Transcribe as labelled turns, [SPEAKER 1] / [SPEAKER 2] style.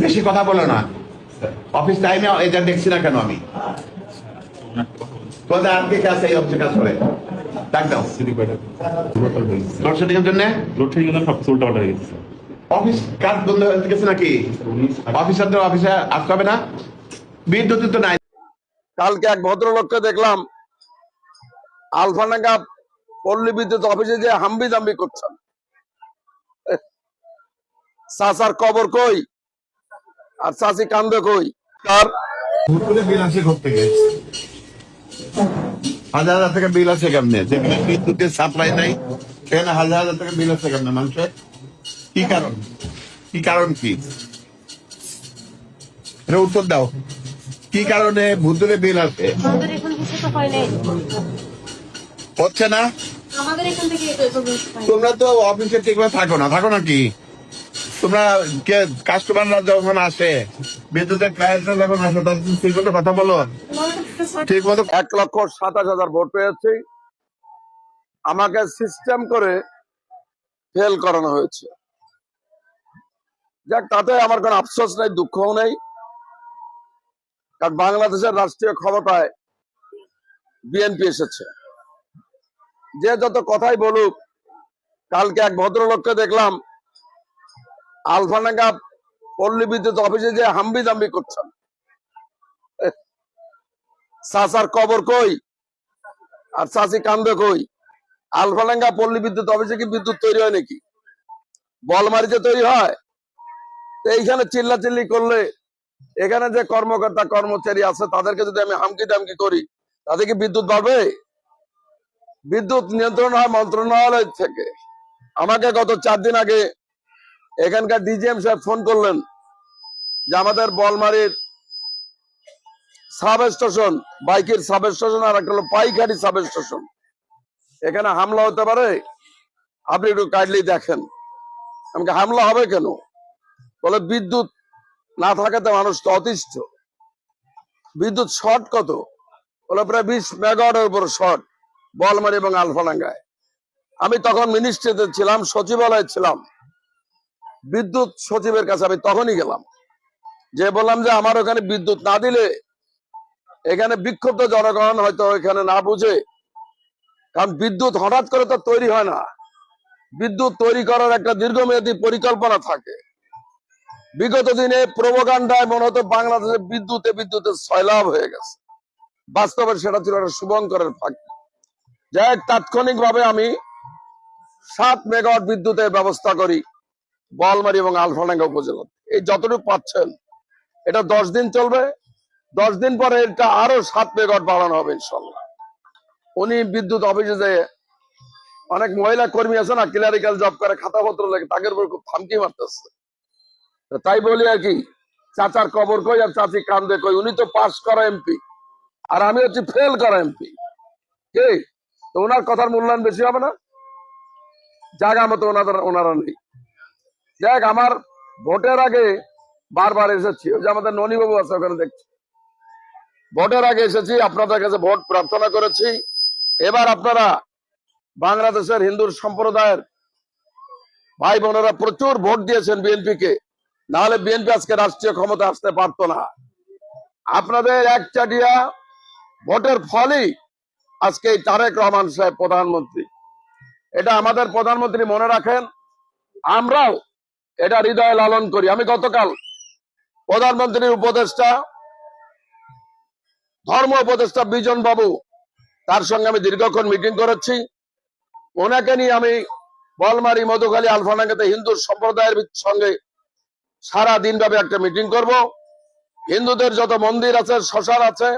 [SPEAKER 1] বেশি কথা বলো না। অফিস টাইমে এটা দেখছি না কেন আমি? কোথায় আজকে কাজ এই অফিসে কাজ করে? ডাক দাও। লোডশেডিং এর জন্য
[SPEAKER 2] সবকিছু উল্টা পাল্টা হয়ে গেছে।
[SPEAKER 1] অফিস কাজ বন্ধ হয়ে গেছে নাকি? অফিসারদের অফিসে আসতে হবে না? বিদ্যুৎ তো নাই।
[SPEAKER 3] কালকে এক ভদ্রলোককে দেখলাম আলফাডাঙ্গা পল্লী বিদ্যুৎ অফিসে যে হাম্বি জাম্বি করছেন। চাচার কবর কই আর চাচি কান্দে কই? কার
[SPEAKER 1] বিল আসে থেকে 1000 টাকা বিল আসে কেমনে? যেখানে বিদ্যুতের সাপ্লাই নাই সেখানে 1000 টাকা বিল আসে কেমনে মানুষের? কি কারণ? কি কারণ কি? এটা উত্তর দাও। কি কারণে ভূতুরে বিল আসে?
[SPEAKER 4] আমাদের এখান থেকে তো হয় নাই।
[SPEAKER 1] হচ্ছে না?
[SPEAKER 4] আমাদের এখান থেকে
[SPEAKER 1] তোমরা তো অফিসে ঠিকভাবে থাকো নাকি? তোমরা কাস্টমাররা যখন আসে, বিদ্যুতের ক্লায়েন্টরা যখন আসে, তখন ঠিক মতো কথা বলো, ঠিক মতো।
[SPEAKER 3] 1,27,000 ভোট পেয়েছি, আমাকে সিস্টেম করে ফেল করানো হয়েছে। যাক, তাতে আমার কোনো আফসোস নেই, দুঃখও নেই, কারণ বাংলাদেশের রাষ্ট্রীয় ক্ষমতায় বিএনপি এসেছে। যে যত কথাই বলুক, কালকে এক ভদ্রলোককে দেখলাম আলফাডাঙ্গা পল্লী বিদ্যুৎ অফিসে যে হাম্বি জাম্বি করছেন। চাচার কবর কই আর চাচি কান্দে কই? আলফাডাঙ্গা পল্লী বিদ্যুৎ অফিসে কি বিদ্যুৎ তৈরি হয় নাকি? বলমারিতে তৈরি হয়? তো এইখানে চিল্লাচিল্লি করলে এখানে যে কর্মকর্তা কর্মচারী আছে তাদেরকে যদি আমি হামকি দামকি করি, তাদের কি বিদ্যুৎ বাড়বে? বিদ্যুৎ নিয়ন্ত্রণ হয় মন্ত্রণালয় থেকে। আমাকে গত 4 দিন আগে এখানকার ডিজিএম সাহেব ফোন করলেন যে আমাদের বলমারির সাব স্টেশন, বাইকের সাব স্টেশন আর একটা হলো পাইকারি সাব স্টেশন, এখানে হামলা হতে পারে, আপনি একটু কাইন্ডলি দেখেন। আমাকে হামলা হবে কেন? বলে বিদ্যুৎ না থাকাতে মানুষ তো অতিষ্ঠ। বিদ্যুৎ শর্ট কত? বলে প্রায় 20 মেগাওয়াটের উপর শর্ট বলমারি এবং আলফাডাঙ্গায়। আমি তখন মিনিস্ট্রিতে ছিলাম, সচিবালয়ে ছিলাম, বিদ্যুৎ সচিবের কাছে আমি তখনই গেলাম, যে বললাম যে আমার ওখানে বিদ্যুৎ না দিলে এখানে বিক্ষুব্ধ জনগণ হয়তো এখানে না বুঝে, কারণ বিদ্যুৎ হঠাৎ করে তো তৈরি হয় না, বিদ্যুৎ তৈরি করার একটা দীর্ঘমেয়াদী পরিকল্পনা থাকে। বিগত দিনে প্রোপাগান্ডায় মনে হতো বাংলাদেশে বিদ্যুতের সয়লাভ হয়ে গেছে, বাস্তবে সেটা ছিল একটা শুভঙ্করের ফাঁকি। যাই, তাৎক্ষণিক ভাবে আমি 7 মেগাওয়াট বিদ্যুতের ব্যবস্থা করি বলমারি এবং আলফাডাঙ্গা উপজেলা। এই যতটুকু পাচ্ছেন এটা 10 দিন চলবে, 10 দিন পরে এটা আরো 7 মেগাওয়াট বাড়ানো হবে ইনশাল্লাহ। উনি বিদ্যুৎ অফিসে যে অনেক মহিলা কর্মী আছে না, ক্লারিক্যাল জব করে, খাতাপত্র লেগে, তাদের উপর খুব থামকি মারতেছে। তাই বলি আর কি, চাচার কবর কই আর চাচি কান্দে কই? উনি তো পাস করা এমপি আর আমি হচ্ছি ফেল করা এমপি। কে তো ওনার কথার মূল্যায়ন বেশি হবে না? জায়গা মতো ওনারা নেই। দেখ, আমার ভোটের আগে বারবার এসেছি, ওই যে আমাদের ননীবাবু আছে ওখানে দেখছি, ভোটের আগে এসেছি, আপনাদের কাছে ভোট প্রার্থনা করেছি। এবার আপনারা বাংলাদেশের হিন্দু সম্প্রদায়ের ভাই বোনেরা প্রচুর ভোট দিয়েছেন বিএনপি কে, না হলে বিএনপি আজকে রাষ্ট্রীয় ক্ষমতা আসতে পারতো না। আপনাদের একচাটিয়া ভোটের ফলেই আজকে তারেক রহমান সাহেব প্রধানমন্ত্রী। এটা আমাদের প্রধানমন্ত্রী মনে রাখেন, আমরাও এটা হৃদয়ে লালন করি। আমি গতকাল প্রধানমন্ত্রীর উপদেষ্টা, ধর্ম উপদেষ্টা বিজন বাবু, তার সঙ্গে আমি দীর্ঘক্ষণ মিটিং করেছি। ওনাকে নিয়ে আমি বলমারি, মধুখালী, আলফাডাঙ্গাতে হিন্দু সম্প্রদায়ের সঙ্গে সারা দিন ব্যাপী একটা মিটিং করব। হিন্দুদের যত মন্দির আছে, শ্মশান আছে,